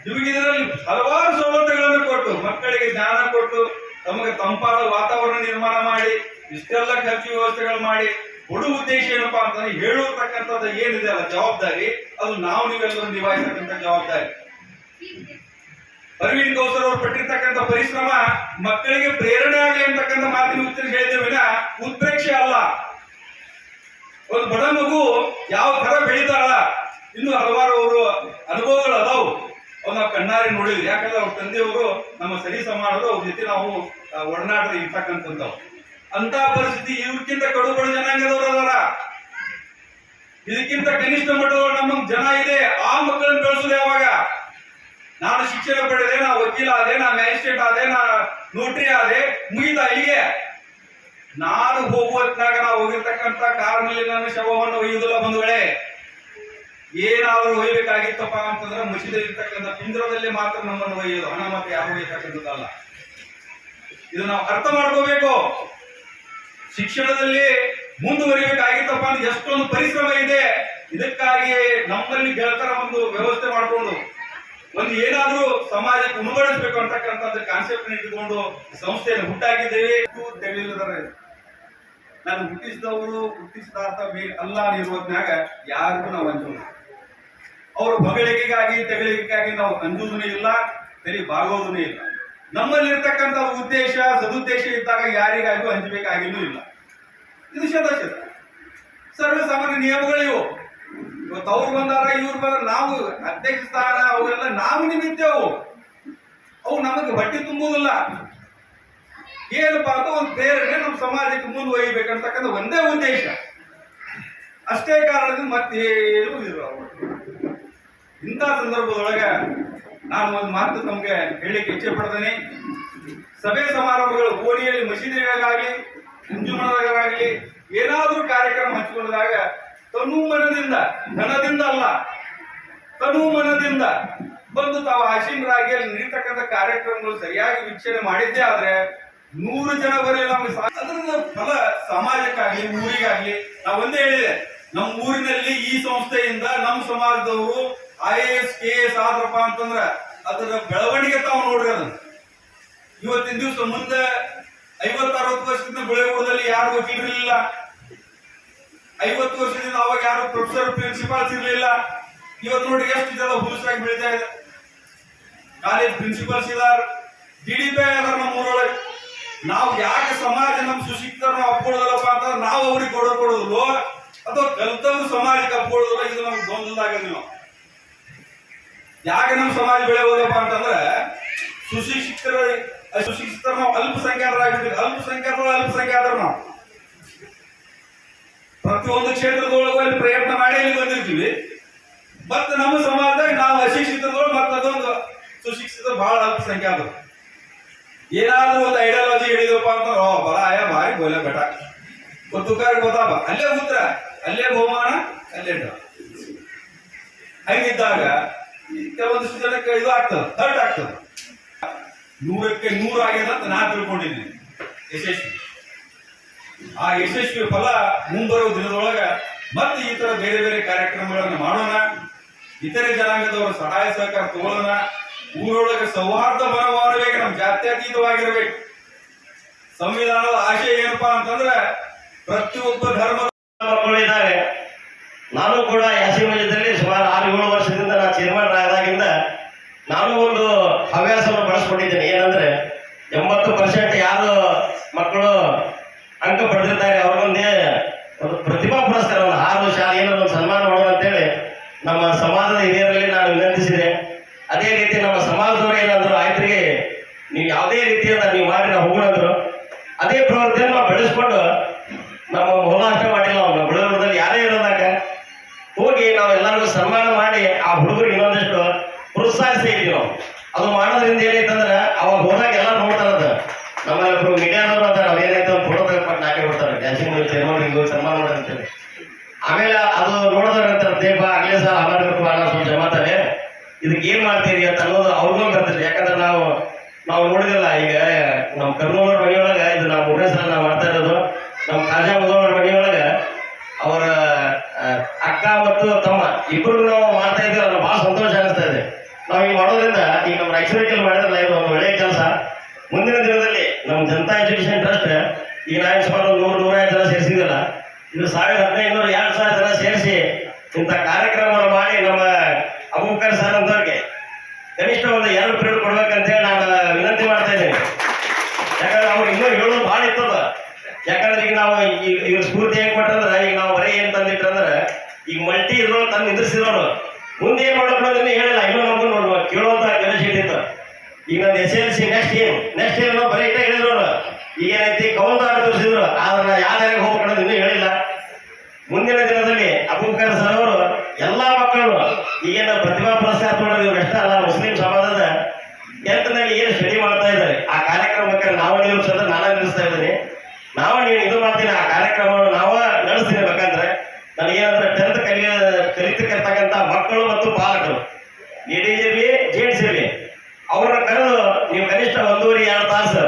ನಿಮಗೆ ಇದರಲ್ಲಿ ಹಲವಾರು ಸೌಲಭ್ಯಗಳನ್ನು ಕೊಟ್ಟು ಮಕ್ಕಳಿಗೆ ಜ್ಞಾನ ಕೊಟ್ಟು ತಮಗೆ ತಂಪಾದ ವಾತಾವರಣ ನಿರ್ಮಾಣ ಮಾಡಿ ಇಷ್ಟೆಲ್ಲ ಖರ್ಚು ವ್ಯವಸ್ಥೆಗಳು ಮಾಡಿ ಕೊಡುವ ಉದ್ದೇಶ ಏನಪ್ಪಾ ಅಂತಂದ್ರೆ ಹೇಳಿರ್ತಕ್ಕಂಥದ್ದು ಏನಿದೆ ಅಲ್ಲ ಜವಾಬ್ದಾರಿ, ಅದು ನಾವು ನೀವೆಲ್ಲರೂ ನಿಭಾಯಿಸತಕ್ಕಂಥ ಜವಾಬ್ದಾರಿ. ಪರ್ವೀನ್ ಕೌಸರ್ ಅವರು ಪಟ್ಟಿರ್ತಕ್ಕಂಥ ಪರಿಶ್ರಮ ಮಕ್ಕಳಿಗೆ ಪ್ರೇರಣೆ ಆಗಲಿ ಅಂತಕ್ಕಂಥ ಮಾತಿನ ಉತ್ತರ ಹೇಳಿದ ವಿನ ಉತ್ಪ್ರೇಕ್ಷೆ ಅಲ್ಲ. ಒಂದು ಬಡ ಮಗು ಯಾವ ತರ ಬೆಳೀತಾಳ ಇನ್ನು ಹಲವಾರು ಅವರು ಅನುಭವಗಳು ಅದಾವು, ಅವ್ ನಾವು ಕಣ್ಣಾರೆ ನೋಡಿದ್ವಿ. ಯಾಕಂದ್ರೆ ಅವ್ರ ತಂದೆಯವರು ನಮ್ಮ ಸರಿ ಸಮಾನದ ಅವ್ರ ಜೊತೆ ನಾವು ಒಡನಾಟ ಇರ್ತಕ್ಕಂಥದ್ದು. ಅಂತ ಪರಿಸ್ಥಿತಿ ಇವ್ರಕ್ಕಿಂತ ಕಡು ಬಡ ಜನಾಂಗದವರು ಅದಾರ. ಇದಕ್ಕಿಂತ ಕನಿಷ್ಠ ಮಟ್ಟದವರು ನಮ್ಮ ಜನ ಇದೆ. ಆ ಮಕ್ಕಳನ್ನು ಬೆಳೆಸೋದು ಯಾವಾಗ? ನಾನು ಶಿಕ್ಷಣ ಪಡೆದೆ, ನಾ ವಕೀಲ ಆದೆ, ನಾ ಮ್ಯಾಜಿಸ್ಟ್ರೇಟ್ ಆದೆ, ನಾ ನೋಟ್ರಿ ಆದೆ, ಮುಗಿದ ಇಲ್ಲಿಗೆ. ನಾನು ಹೋಗುವತ್ನಾಗ ನಾವು ಹೋಗಿರ್ತಕ್ಕಂಥ ಕಾರಿನಲ್ಲಿ ನನ್ನ ಶವವನ್ನು ಒಯ್ಯುವುದಿಲ್ಲ ಬಂಧುಗಳೇ. ಏನಾದರೂ ಒಯ್ಯಬೇಕಾಗಿತ್ತಪ್ಪ ಅಂತಂದ್ರೆ ಮಸೀದಿರ್ತಕ್ಕಂಥ ಪಿಂಜರದಲ್ಲಿ ಮಾತ್ರ ನಮ್ಮನ್ನು ಒಯ್ಯೋದು, ಹಣ ಮತ್ತೆ ಯಾರು ಒಯ್ಯತಕ್ಕಂಥದ್ದಲ್ಲ. ಇದು ನಾವು ಅರ್ಥ ಮಾಡ್ಕೋಬೇಕು. ಶಿಕ್ಷಣದಲ್ಲಿ ಮುಂದುವರಿಬೇಕಾಗಿತ್ತಪ್ಪ ಅಂದ್ರೆ ಎಷ್ಟೊಂದು ಪರಿಶ್ರಮ ಇದೆ. ಇದಕ್ಕಾಗಿ ನಮ್ಮಲ್ಲಿ ಗೆಳತರ ಒಂದು ವ್ಯವಸ್ಥೆ ಮಾಡಿಕೊಂಡು ಒಂದು ಏನಾದ್ರೂ ಸಮಾಜಕ್ಕೆ ಉಣಬಡಿಸ್ಬೇಕು ಅಂತಕ್ಕಂಥದ್ದು ಕಾನ್ಸೆಪ್ಟ್ ಇಟ್ಟುಕೊಂಡು ಸಂಸ್ಥೆಯನ್ನು ಹುಟ್ಟಾಕಿದ್ದೇವೆ. ತಿಳಿದಿದ್ದಾರೆ ನಾನು ಹುಟ್ಟಿಸಿದವರು ಹುಟ್ಟಿಸಿದಾತ ಅಲ್ಲ ಇರುವುದನ್ನಾಗ ಯಾರಿಗೂ ನಾವು ಅಂಜೋಣ. ಅವರು ಹೊಗಳಿಕೆಗಾಗಿ ತೆಗಳಿಕೆಗಾಗಿ ನಾವು ಅಂಜುವುದೂ ಇಲ್ಲ, ಸರಿ ಬಾಗೋದೂ ಇಲ್ಲ. ನಮ್ಮಲ್ಲಿರ್ತಕ್ಕಂಥ ಉದ್ದೇಶ ಸದುದ್ದೇಶ ಇದ್ದಾಗ ಯಾರಿಗಾಗೂ ಹಂಚಬೇಕಾಗಿಯೂ ಇಲ್ಲ. ಇದು ಶತಶತ ಸರ್ವ ಸಾಮಾನ್ಯ ನಿಯಮಗಳಿವು. ಇವತ್ತು ಅವ್ರು ಬಂದಾರ ಇವ್ರು ಬಂದಾರ, ನಾವು ಅಧ್ಯಕ್ಷ ಸ್ಥಾನ ಅವೆಲ್ಲ ನಾವು ನಿಮಿತ್ತವು, ಅವು ನಮಗೆ ಹೊಟ್ಟೆ ತುಂಬುವುದಿಲ್ಲ. ಏನಪ್ಪಾ ಅಂತ ಒಂದು ಪ್ರೇರಣೆ ನಮ್ಮ ಸಮಾಜಕ್ಕೆ ಮುಂದುವರಿಬೇಕಂತಕ್ಕಂಥ ಒಂದೇ ಉದ್ದೇಶ. ಅಷ್ಟೇ ಕಾರಣದಿಂದ ಮತ್ತೇನು ಇಲ್ಲ. ಇಂಥ ಸಂದರ್ಭದೊಳಗ ನಾನು ಒಂದು ಮಾತು ತಮಗೆ ಹೇಳಲಿಕ್ಕೆ ಇಚ್ಛೆ ಪಡ್ತೇನೆ. ಸಭೆ ಸಮಾರಂಭಗಳು, ಓಣಿಯಲ್ಲಿ ಮಸೀದಿಗಳಾಗಲಿ, ಮುಂಜುಮಣದಾಗಲಿ ಏನಾದರೂ ಕಾರ್ಯಕ್ರಮ ಹಂಚಿಕೊಂಡಾಗ ತನುಮನದಿಂದ, ಧನದಿಂದ ಅಲ್ಲ, ತನುಮನದಿಂದ ಬಂದು ತಾವು ಆಸೀನರಾಗಿ ಅಲ್ಲಿ ನಡೀತಕ್ಕಂಥ ಕಾರ್ಯಕ್ರಮಗಳು ಸರಿಯಾಗಿ ವೀಕ್ಷಣೆ ಮಾಡಿದ್ದೇ ಆದ್ರೆ 100 ಜನ ಬರಲಿಲ್ಲ ನಮಗೆ ಅದರಿಂದ ಫಲ ಸಮಾಜಕ್ಕಾಗ್ಲಿ, ಊರಿಗಾಗ್ಲಿ. ನಾವು ಒಂದೇ ಹೇಳಿದೆ, ನಮ್ಮ ಊರಿನಲ್ಲಿ ಈ ಸಂಸ್ಥೆಯಿಂದ ನಮ್ಮ ಸಮಾಜದವರು IAS KS ಆದ್ರಪ್ಪ ಅಂತಂದ್ರ ಅದರ ಬೆಳವಣಿಗೆ ತಾವು ನೋಡ್ರಿ. ಅದನ್ನ ಇವತ್ತಿನ ದಿವಸ ಮುಂದೆ 50-60 ವರ್ಷದಿಂದ ಗುಳೇಗೂಡದಲ್ಲಿ ಯಾರು ವಕೀಲರಿಲ್ಲ, 50 ವರ್ಷದಿಂದ ಅವಾಗ ಯಾರು ಪ್ರೊಫೆಸರ್ ಪ್ರಿನ್ಸಿಪಾಲ್ಸ್ ಇರಲಿಲ್ಲ. ಇವತ್ತು ನೋಡಿ ಎಷ್ಟು ಜನ ಹುಲಸಾಗಿ ಬೆಳೀತಾ ಇದೆ. ಕಾಲೇಜ್ ಪ್ರಿನ್ಸಿಪಲ್ಸ್ ಇದಾರ, DDP ಅದಾರ ನಮ್ಮ ಊರೊಳಗೆ. ನಾವು ಯಾಕೆ ಸಮಾಜ ನಮ್ಮ ಸುಶಿಕ್ಷಿತರನ್ನ ಅಪ್ಕೊಳ್ಳೋದಲ್ಲಪ್ಪ ಅಂತಂದ್ರೆ ನಾವು ಅವ್ರಿಗೆ ಕೊಡೋದಿಲ್ವೋ ಅಥವಾ ಕಲ್ತವ್ರು ಸಮಾಜಕ್ಕೆ ಅಪ್ಕೊಳ್ಳೋದಿಲ್ಲ, ಇದು ನಮ್ಗೆ ಗೊಂದಲದಾಗದ್ವಿ. ನಾವು ಯಾಕೆ ನಮ್ಮ ಸಮಾಜ ಬೆಳೆಯೋದಪ್ಪ ಅಂತಂದ್ರೆ ಸುಶಿಕ್ಷಿತರ ನಾವು ಅಲ್ಪಸಂಖ್ಯಾತರಾಗಿರ್ತೀವಿ. ಅಲ್ಪಸಂಖ್ಯಾತರು ನಾವು ಪ್ರತಿಯೊಂದು ಕ್ಷೇತ್ರದೊಳಗೂ ಅಲ್ಲಿ ಪ್ರಯತ್ನ ಮಾಡಿ ಇಲ್ಲಿ ಬಂದಿರ್ತೀವಿ. ಮತ್ತೆ ನಮ್ಮ ಸಮಾಜದಾಗ ನಾವು ಅಶಿಕ್ಷಿತಗಳು ಮತ್ತದೊಂದು ಸುಶಿಕ್ಷಿತ ಬಹಳ ಅಲ್ಪಸಂಖ್ಯಾತರು. ಏನಾದ್ರೂ ಒಂದು ಐಡಿಯಾಲಜಿ ಹೇಳಿದಪ್ಪ ಅಂತಂದ್ರೆ ಬಲಾಯ ಭಾರಿ ಗೋಲೆ ಬೆಟ ಗೊತ್ತುಕಾರಿ ಗೊತ್ತಾಪ, ಅಲ್ಲೇ ಉತ್ತರ, ಅಲ್ಲೇ ಬಹುಮಾನ, ಅಲ್ಲೇ ಹಂಗಿದ್ದಾಗ ಕೆಲವೊಂದಿಷ್ಟು ಜನಕ್ಕೆ ಇದು ಆಗ್ತದೆ, ಹರ್ಟ್ ಆಗ್ತದೆ. 100ಕ್ಕೆ 100 ಆಗಿದೆ ಅಂತ ನಾನು ತಿಳ್ಕೊಂಡಿದ್ದೀನಿ ಯಶಸ್ವಿ. ಆ ಯಶಸ್ವಿ ಫಲ ಮುಂಬರುವ ದಿನದೊಳಗ ಮತ್ತೆ ಈ ತರ ಬೇರೆ ಬೇರೆ ಕಾರ್ಯಕ್ರಮಗಳನ್ನು ಮಾಡೋಣ. ಇತರೆ ಜನಾಂಗದವರ ಸಹಾಯ ಸಹಕಾರ ತಗೊಳ್ಳೋಣ. ಊರೊಳಗೆ ಸೌಹಾರ್ದ ಮನೋಭಾವಬೇಕು, ನಮ್ಮ ಜಾತ್ಯತೀತವಾಗಿರ್ಬೇಕು. ಸಂವಿಧಾನದ ಆಶಯ ಏನಪ್ಪಾ ಅಂತಂದ್ರೆ ಪ್ರತಿಯೊಬ್ಬ ಧರ್ಮ ಮಕ್ಕಳು ಇದ್ದಾರೆ. ನಾನು ಕೂಡ ಯಾಸೀನ್ ಮಜೀದ್ದಲ್ಲಿ ಸುಮಾರು 6-7 ವರ್ಷದಿಂದ ನಾನು ಚೇರ್ಮನ್ ಆದಾಗಿಂದ ನಾನು ಒಂದು ಹವ್ಯಾಸವನ್ನು ಬಳಸ್ಕೊಂಡಿದ್ದೇನೆ. ಏನಂದ್ರೆ 80% ಯಾರು ಮಕ್ಕಳು ಅಂಕ ಪಡೆದಿರ್ತಾರೆ ಅವ್ರಿಗೊಂದೇ ಒಂದು ಪ್ರತಿಭಾ ಪುರಸ್ಕಾರ, ಒಂದು 6 ಶಾಲೆ ಏನಾದ್ರು ಒಂದು ಸನ್ಮಾನ ಮಾಡೋಣ ಅಂತೇಳಿ ನಮ್ಮ ಸಮಾಜದ ಹಿರಿಯರಲ್ಲಿ ನಾನು ವಿನಂತಿಸಿದೆ. ಅದೇ ರೀತಿ ನಮ್ಮ ಸಮಾಜದವರು ಏನಾದ್ರು ಆಯ್ತ್ರಿಗೆ ನೀವು ಯಾವುದೇ ರೀತಿಯಿಂದ ನೀವು ಮಾಡಿ ನಾವು ಹೋಗೋಣಂದ್ರು ಅದೇ ಪ್ರವೃತ್ತಿಯನ್ನು ನಾವು ಬೆಳೆಸ್ಕೊಂಡು ನಮ್ಮ ಹೋರಾಟ ಮಾಡಿಲ್ಲ. ನಾವು ಬೆಳವಣಿಗೆದಲ್ಲಿ ಯಾರೇ ಇರೋದಾಗ ಹೋಗಿ ನಾವು ಎಲ್ಲರಿಗೂ ಸನ್ಮಾನ ಮಾಡಿ ಆ ಹುಡುಗರಿಗೆ ಇನ್ನೊಂದಿಷ್ಟು ಪ್ರೋತ್ಸಾಹಿಸ್ತಾ ಇದ್ವಿ ನಾವು. ಅದು ಮಾಡೋದ್ರಿಂದ ಏನೈತಂದ್ರೆ ಅವಾಗ ಹೋದಾಗ ಎಲ್ಲ ನೋಡ್ತಾರದ ನಮ್ಮ ಮೀಡಿಯಾದವ್ರು ಅಂತ ನಾವು ಏನೈತೆ ಒಂದು ಫೋಟೋ ತೆಗೆದುಕೊಂಡು ಹಾಕಿ ಬಿಡ್ತಾರೆ, ಡ್ಯಾನ್ಸಿಂಗ್ ಚೇರ್ಮನ್ ಹಿಂಗೆ ಸನ್ಮಾನ ಮಾಡೋದಂತೇಳಿ. ಆಮೇಲೆ ಅದು ನೋಡೋದ್ರ ದೇಪ ಆಗ್ಲೇ ಸಹ ಅನಾಗಬೇಕು ಸ್ವಲ್ಪ ಜಮಾತಾರೆ ಇದಕ್ಕೆ ಏನ್ ಮಾಡ್ತೀರಿ ಅಂತ ಅನ್ನೋದು ಅವ್ರಿಗೂ ಬರ್ತಿರಿ. ಯಾಕಂದ್ರೆ ನಾವು ನೋಡಿದಿಲ್ಲ, ಈಗ ನಮ್ಮ ಕರ್ನೂಲವ್ರ ಮನೆಯೊಳಗ ಇದು ನಾವು 3ನೇ ಸಲ ನಾವು ಮಾಡ್ತಾ ಇರೋದು. ನಮ್ಮ ಖಾಜಾ ಮುದವ್ರ ಮನೆಯೊಳಗ ಅವರ ಅಕ್ಕ ಮತ್ತು ತಮ್ಮ ಇಬ್ಬರು ನಾವು ಮಾಡ್ತಾ ಇದ್ದೀವಿ. ಅದು ಬಹಳ ಸಂತೋಷ ಅನಿಸ್ತಾ ಇದೆ. ನಾವು ಈಗ ಮಾಡೋದ್ರಿಂದ ಈಗ ನಮ್ಮ ರಾಯಚೂರಿನಲ್ಲಿ ಮಾಡಿದ್ರಲ್ಲ ಇದು ಒಂದು ಒಳ್ಳೆಯ ಕೆಲಸ. ಮುಂದಿನ ದಿನದಲ್ಲಿ ನಮ್ಮ ಜನತಾ ಎಜುಕೇಶನ್ ಟ್ರಸ್ಟ್ ಈಗ ನಾವು ಸುಮಾರು 100-150 ಜನ ಸೇರಿಸಿದಿಲ್ಲ, ಇದು 1000-1500-2000 ಜನ ಸೇರಿಸಿ ಇಂಥ ಕಾರ್ಯಕ್ರಮವನ್ನು ಮಾಡಿ ನಮ್ಮ ಅಬೂಬಕರ್ ಸರ್ ಅಂತವ್ರಿಗೆ ಕನಿಷ್ಠ ಒಂದು 2 ಪೀರಿಯಡ್ ಕೊಡ್ಬೇಕಂತೇಳಿ ನಾನು ವಿನಂತಿ ಮಾಡ್ತಾ ಇದ್ದೀನಿ. ಯಾಕಂದ್ರೆ ಅವ್ರು ಇನ್ನೂ ಹೇಳೋದು ಭಾಳ ಇರ್ತದ. ಯಾಕಂದ್ರೆ ಈಗ ನಾವು ಈಗ ಸ್ಫೂರ್ತಿ ಹೆಂಗ್ ಕೊಟ್ಟಂದ್ರೆ ಈಗ ನಾವು ಬರೀ ಏನ್ ತಂದಿಟ್ರಂದ್ರೆ ಈಗ ಮಲ್ಟಿ ಇರೋರು ತಂದು ನಿಂದ್ರಿಸಿರೋರು ಮುಂದೆ ಏನ್ ಮಾಡ್ಬೇಕು ಹೇಳಿಲ್ಲ. ಇನ್ನೂ ನಮ್ಗೆ ನೋಡುವ ಕೇಳುವಂತ ಕೆಪಾಸಿಟಿ ಇತ್ತು. ಈಗ ನಂದು SLC ನೆಕ್ಸ್ಟ್ ಏನ್ ಬರೀ ಇಟ್ಟ ಹೇಳಿದ್ರು. ಈಗ ಏನೈತಿ ಕೌಂಟ್ ತೋರಿಸಿದ್ರು, ಆದ್ರೆ ಯಾವ್ದಾರಿಗೆ ಹೋಗ್ಬೇಕು ಇನ್ನೂ ಹೇಳಿಲ್ಲ. ಮುಂದಿನ ದಿನದಲ್ಲಿ ಅಬೂಬಕರ್ ಸರ್ ಅವರು ಎಲ್ಲಾ ಮಕ್ಕಳು ಈಗೇನು ಪ್ರತಿಭಾ ಪುರಸ್ಕಾರ ತೊಗೊಂಡು ಇವ್ರು ಅಷ್ಟೇ ಅಲ್ಲ, ಮುಸ್ಲಿಂ ಸಮಾಜದ 10th ನಲ್ಲಿ ಏನು ಸ್ಟಡಿ ಮಾಡ್ತಾ ಇದ್ದಾರೆ ಆ ಕಾರ್ಯಕ್ರಮಕ್ಕೆ ನಾವು ನೀವು ಸಹ ನಾನೇ ನಿಲ್ಲಿಸ್ತಾ ಇದ್ದೀನಿ. ನೀವು ಇದು ಮಾಡ್ತೀನಿ, ಆ ಕಾರ್ಯಕ್ರಮವನ್ನು ನಾವು ನಡೆಸ್ತೀನಿ. ಬೇಕಂದ್ರೆ ನನಗೇನಂದ್ರೆ 10th ಕಲಿತಕ್ಕಂಥ ಮಕ್ಕಳು ಮತ್ತು ಪಾಲಕರು ಲೇಡೀಸ್ ಇರಲಿ ಜೆಂಟ್ಸ್ ಇರಲಿ ಅವ್ರನ್ನ ಕರೆದು ನೀವು ಕನಿಷ್ಠ 1.5-2 ತಾಸು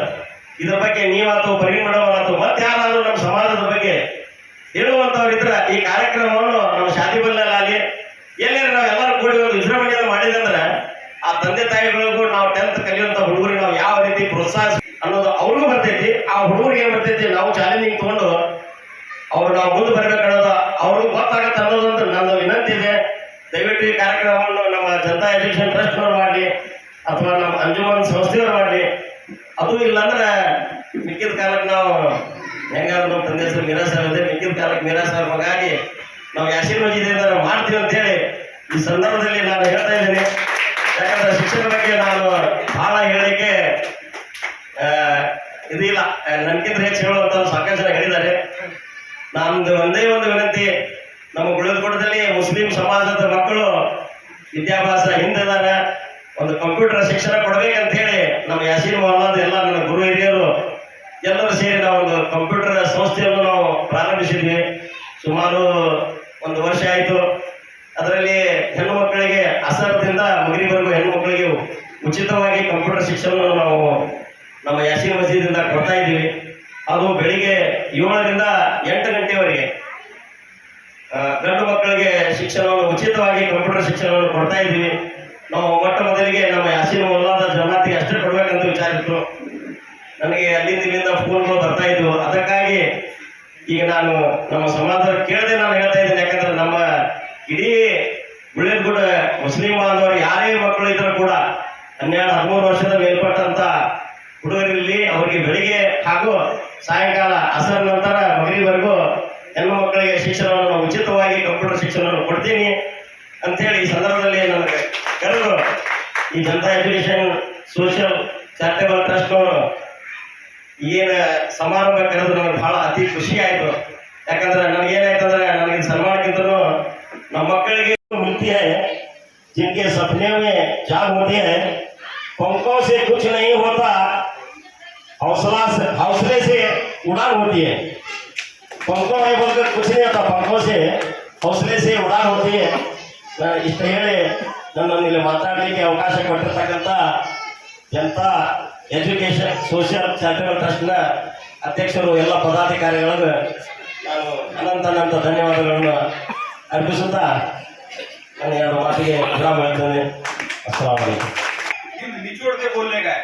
ಇದ್ರ ಬಗ್ಗೆ ನೀವಾತು ಪರಿಣಿ ಮಾಡೋವಾತು ಮತ್ತೆ ಯಾರಾದ್ರೂ ನಮ್ಮ ಸಮಾಜದ ಬಗ್ಗೆ ಹೇಳುವಂತವ್ರಿದ್ರ ಈ ಕಾರ್ಯಕ್ರಮವನ್ನು ನಮ್ಮ ಶಾದಿ ಬಲ್ಲಾಗಲಿ ಎಲ್ಲರೂ ನಾವು ಎಲ್ಲರೂ ಕೂಡಿ ಒಂದು ವಿಜೃಂಭಣೆಯನ್ನು ಮಾಡಿದಂದ್ರೆ ಆ ತಂದೆ ತಾಯಿಗಳಿಗೂ ನಾವು 10th ಕಲಿಯುವಂತ ಹುಡುಗರಿಗೆ ನಾವು ಯಾವ ರೀತಿ ಪ್ರೋತ್ಸಾಹ ಅನ್ನೋದು ಅವ್ರಿಗೂ ಬರ್ತೈತಿ. ಆ ಹುಡುಗರಿಗೆ ಏನ್ ಬರ್ತೈತಿ, ನಾವು ಚಾಲೆಂಜಿಂಗ್ ತಗೊಂಡು ಅವ್ರು ನಾವು ಮುಂದೆ ಬರ್ಬೇಕನ್ನೋದು ಅವ್ರಿಗೂ ಗೊತ್ತಾಗತ್ತೆ ಅನ್ನೋದೊಂದು ನನ್ನ ವಿನಂತಿ ಇದೆ. ದಯವಿಟ್ಟು ಈ ಕಾರ್ಯಕ್ರಮವನ್ನು ನಮ್ಮ ಜನತಾ ಎಜುಕೇಶನ್ ಟ್ರಸ್ಟ್ನವ್ರು ಮಾಡಲಿ ಅಥವಾ ನಮ್ಮ ಅಂಜುಮನ್ ಸಂಸ್ಥೆಯವ್ರು ಮಾಡಲಿ. ಅದು ಇಲ್ಲಾಂದ್ರೆ ಮಿಕ್ಕಿದ ಕಾಲಕ್ಕೆ ನಾವು ಹೆಂಗಾದ್ರು ನಮ್ಮ ತಂದೆ ಹೆಸರು ಮೀರಾಸ್ ಇದೆ, ಮಿಕ್ಕಿದ ಕಾಲಕ್ಕೆ ಮೀರಾಸ್ ಅವ್ರ ಮಗಾಗಿ ನಾವು ಯಾಸೀನ್ ಮಜೀದಿಂದ ನಾವು ಮಾಡ್ತೀವಿ ಅಂತೇಳಿ ಈ ಸಂದರ್ಭದಲ್ಲಿ ನಾನು ಹೇಳ್ತಾ ಇದ್ದೀನಿ. ಯಾಕಂದ್ರೆ ಶಿಕ್ಷಣ ಬಗ್ಗೆ ನಾನು ಬಹಳ ಹೇಳಲಿಕ್ಕೆ ಇದಿಲ್ಲ. ನನ್ಗಿಂತ ಹೆಚ್ಚು ಹೇಳುವಂತ ಸಾಕಷ್ಟು ಜನ ಹೇಳಿದ್ದಾರೆ. ನಮ್ದು ಒಂದೇ ಒಂದು ವಿನಂತಿ, ನಮ್ಮ ಗುಳೇದಗುಡ್ಡದಲ್ಲಿ ಮುಸ್ಲಿಂ ಸಮಾಜದ ಮಕ್ಕಳು ವಿದ್ಯಾಭ್ಯಾಸ ಹಿಂದಿದ್ದಾರೆ, ಒಂದು ಕಂಪ್ಯೂಟರ್ ಶಿಕ್ಷಣ ಕೊಡ್ಬೇಕಂತ ಹೇಳಿ ನಮ್ಮ ಯಾಸೀನ್ ಮೊಹಮ್ಮದ್ ಎಲ್ಲ ನನ್ನ ಗುರು ಹಿರಿಯರು ಎಲ್ಲರೂ ಸೇರಿ ನಾವು ಒಂದು ಕಂಪ್ಯೂಟರ್ ಸಂಸ್ಥೆಯನ್ನು ನಾವು ಪ್ರಾರಂಭಿಸಿದ್ವಿ. ಸುಮಾರು 1 ವರ್ಷ ಆಯಿತು. ಅದರಲ್ಲಿ ಹೆಣ್ಣು ಮಕ್ಕಳಿಗೆ ಅಸರದಿಂದ ಮಗರಿವರೆಗೂ ಹೆಣ್ಣು ಮಕ್ಕಳಿಗೆ ಉಚಿತವಾಗಿ ಕಂಪ್ಯೂಟರ್ ಶಿಕ್ಷಣವನ್ನು ನಾವು ನಮ್ಮ ಯಾಸೀನ್ ಮಸೀದಿಯಿಂದ ಕೊಡ್ತಾ ಇದ್ದೀವಿ. ಅದು ಬೆಳಿಗ್ಗೆ 7ರಿಂದ 8 ಗಂಟೆವರೆಗೆ ಗಂಡು ಮಕ್ಕಳಿಗೆ ಶಿಕ್ಷಣವನ್ನು ಉಚಿತವಾಗಿ ಕಂಪ್ಯೂಟರ್ ಶಿಕ್ಷಣವನ್ನು ಕೊಡ್ತಾ ಇದ್ದೀವಿ. ನಾವು ಮೊಟ್ಟ ಮೊದಲಿಗೆ ನಮ್ಮ ಯಾಸೀನ್ ಮೊಹಮ್ಮದ್ ಜಮಾತಿಗೆ ಅಷ್ಟೇ ಕೊಡ್ಬೇಕಂತ ವಿಚಾರ ಇತ್ತು. ನನಗೆ ಅಲ್ಲಿಂದ ಇಲ್ಲಿಂದ ಫೋನ್ಗಳು ಬರ್ತಾ ಇದ್ವು. ಅದಕ್ಕಾಗಿ ಈಗ ನಾನು ನಮ್ಮ ಸಮಾಜದ ಕೇಳದೆ ನಾನು ಹೇಳ್ತಾ ಇದ್ದೀನಿ. ಯಾಕಂದ್ರೆ ನಮ್ಮ ಇಡೀ ಗುಳೇದಗುಡ್ಡ ಮುಸ್ಲಿಂ ಬಾಂಧವರು ಯಾರೇ ಮಕ್ಕಳು ಇದ್ರೂ ಕೂಡ 12-13 ವರ್ಷದ ಮೇಲ್ಪಟ್ಟಂತ ಹುಡುಗರಲ್ಲಿ ಅವರಿಗೆ ಬೆಳಿಗ್ಗೆ ಹಾಗೂ ಸಾಯಂಕಾಲ ಅಸರ್ ನಂತರ ಮಗರಿವರೆಗೂ ಹೆಣ್ಣು ಮಕ್ಕಳಿಗೆ ಶಿಕ್ಷಣವನ್ನು ಉಚಿತವಾಗಿ ಕಂಪ್ಯೂಟರ್ ಶಿಕ್ಷಣವನ್ನು ಕೊಡ್ತೀನಿ ಅಂತೇಳಿ ಈ ಸಂದರ್ಭದಲ್ಲಿ ನನಗೆ ಕರೆದು ಈ ಜನತಾ ಎಜುಕೇಶನ್ ಸೋಷಿಯಲ್ ಚಾರಿಟೇಬಲ್ ಟ್ರಸ್ಟ್ನವರು ಏನು ಸಮಾರಂಭ ಕರೆದು ನನಗೆ ಬಹಳ ಅತಿ ಖುಷಿ ಆಯಿತು. ಯಾಕಂದ್ರೆ ನನಗೇನಾಯ್ತಂದ್ರೆ ನನಗೆ ಸನ್ಮಾನಕ್ಕಿಂತಲೂ ನಮ್ಮ ಮಕ್ಕಳಿಗೆ मिलती है, जिनके सपने में जाग होती है, पंखों से कुछ नहीं होता, हौसले से उड़ान होती है. पंखों में बोलकर कुछ नहीं होता, पंखों से हौसले से उड़ान होती है. ಇಷ್ಟು ಹೇಳಿ ನನ್ನನ್ನು ಇಲ್ಲಿ ಮಾತಾಡಲಿಕ್ಕೆ ಅವಕಾಶ ಕೊಟ್ಟಿರ್ತಕ್ಕಂಥ ಜನತಾ ಎಜುಕೇಶನ್ ಸೋಷಿಯಲ್ ಚಾರಿಟೇಬಲ್ ಟ್ರಸ್ಟ್ನ ಅಧ್ಯಕ್ಷರು ಎಲ್ಲ ಪದಾಧಿಕಾರಿಗಳಿಗೂ ನಾನು ಅನಂತ ಧನ್ಯವಾದಗಳನ್ನು ಅರ್ಪಿಸುತ್ತಾ ನಾನು 2 ಮಾತಿಗೆ ವಿರಾಮ ಹೇಳ್ತೇನೆ. ಅಸ್ಸಲಾಮು ಅಲೈಕುಂ. ನಿಚೋಡದೆ ಬೋಲ್ನೆ का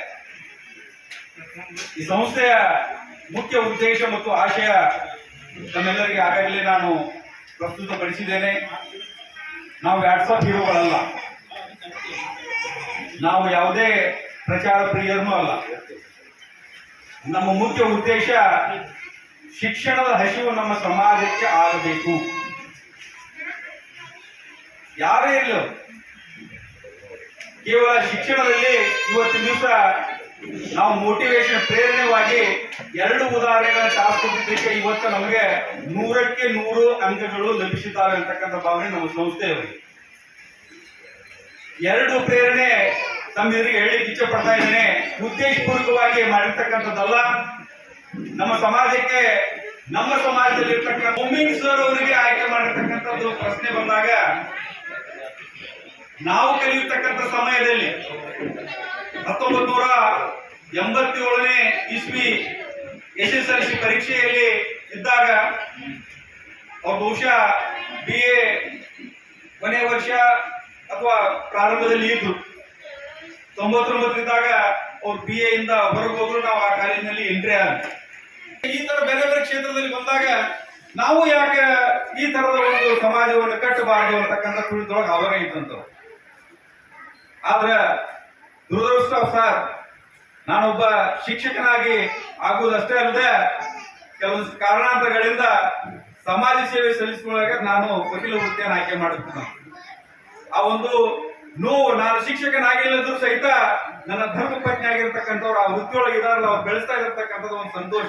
ಈ ಸಂಸ್ಥೆಯ ಮುಖ್ಯ ಉದ್ದೇಶ ಮತ್ತು ಆಶಯ ತಮ್ಮೆಲ್ಲರಿಗೆ ಆಗಾಗಲೇ ನಾನು ಪ್ರಸ್ತುತಪಡಿಸಿದ್ದೇನೆ. ನಾವು ವಾಟ್ಸಪ್ ಹೀರೋಗಳಲ್ಲ, ನಾವು ಯಾವುದೇ ಪ್ರಚಾರ ಪ್ರಿಯರನ್ನೂ ಅಲ್ಲ. ನಮ್ಮ ಮುಖ್ಯ ಉದ್ದೇಶ ಶಿಕ್ಷಣದ ಹಸಿವು ನಮ್ಮ ಸಮಾಜಕ್ಕೆ ಆಗಬೇಕು. ಯಾರೇ ಇರಲಿ, ಕೇವಲ ಶಿಕ್ಷಣದಲ್ಲಿ ಇವತ್ತಿನ ದಿವಸ ನಾವು ಮೋಟಿವೇಶನ್ ಪ್ರೇರಣೆವಾಗಿ 2 ಉದಾಹರಣೆಗಳ ಕೊಟ್ಟಿದ್ದಕ್ಕೆ ಇವತ್ತು ನಮಗೆ 100ಕ್ಕೆ 100 ಅಂಕಗಳು ಲಭಿಸಿದ್ದಾವೆ ಅಂತಕ್ಕಂಥ ಭಾವನೆ ನಮ್ಮ ಸಂಸ್ಥೆಯವರಿಗೆ. 2 ಪ್ರೇರಣೆ ತಮ್ಮ ಎದುರಿಗೆ ಹೇಳಿಕ್ಕೆ ಇಚ್ಛೆ ಪಡ್ತಾ ಇದ್ದೇನೆ. ಉದ್ದೇಶಪೂರ್ವಕವಾಗಿ ಮಾಡಿರ್ತಕ್ಕಂಥದ್ದಲ್ಲ. ನಮ್ಮ ಸಮಾಜಕ್ಕೆ, ನಮ್ಮ ಸಮಾಜದಲ್ಲಿರ್ತಕ್ಕಂಥ ಮುಮಿನ್ ಸರ್ ಅವರಿಗೆ ಆಯ್ಕೆ ಮಾಡಿರ್ತಕ್ಕಂಥದ್ದು ಪ್ರಶ್ನೆ ಬಂದಾಗ, ನಾವು ಕಲಿಯತಕ್ಕಂಥ ಸಮಯದಲ್ಲಿ 1987ನೇ ಇಸ್ವಿ SSLC ಪರೀಕ್ಷೆಯಲ್ಲಿ ಇದ್ದಾಗ ಅವ್ರು ಬಹುಶಃ BA ಕೊನೆಯ ವರ್ಷ ಅಥವಾ ಪ್ರಾರಂಭದಲ್ಲಿ ಇದ್ರು. 99 ಇದ್ದಾಗ ಅವ್ರು BA ಇಂದ ಹೊರಗೆ ಹೋದ್ರು. ನಾವು ಆ ಕಾಲೇಜಿನಲ್ಲಿ ಎಂಟ್ರಿ ಆದ್ವಿ. ಈ ತರ ಬೇರೆ ಬೇರೆ ಕ್ಷೇತ್ರದಲ್ಲಿ ಬಂದಾಗ ನಾವು ಯಾಕೆ ಈ ತರದ ಒಂದು ಸಮಾಜವನ್ನು ಕಟ್ಟಬಾರದು ಅಂತಕ್ಕಂಥ ಕುರಿತೊಳಗೆ ಅವಾಗ ಇದ್ದಂಥವ್ರು. ಆದ್ರೆ ದುರದೃಷ್ಟ ಸರ್, ನಾನೊಬ್ಬ ಶಿಕ್ಷಕನಾಗಿ ಆಗುವುದಷ್ಟೇ ಅಲ್ಲದೆ ಕೆಲವೊಂದು ಕಾರಣಾಂತರಗಳಿಂದ ಸಮಾಜ ಸೇವೆ ಸಲ್ಲಿಸುವಾಗ ನಾನು ವಕೀಲ ವೃತ್ತಿಯನ್ನು ಆಯ್ಕೆ ಮಾಡುತ್ತೇನೆ. ಆ ಒಂದು ನೋವು, ನಾನು ಶಿಕ್ಷಕನಾಗಿಲ್ಲದ್ರೂ ಸಹಿತ ನನ್ನ ಧರ್ಮ ಪತ್ನಿ ಆಗಿರ್ತಕ್ಕಂಥವ್ರು ಆ ವೃತ್ತಿಯೊಳಗೆ ಇದಾರಲ್ಲ, ಅವ್ರು ಬೆಳೆಸ್ತಾ ಇರತಕ್ಕಂಥದ್ದು ಒಂದು ಸಂತೋಷ.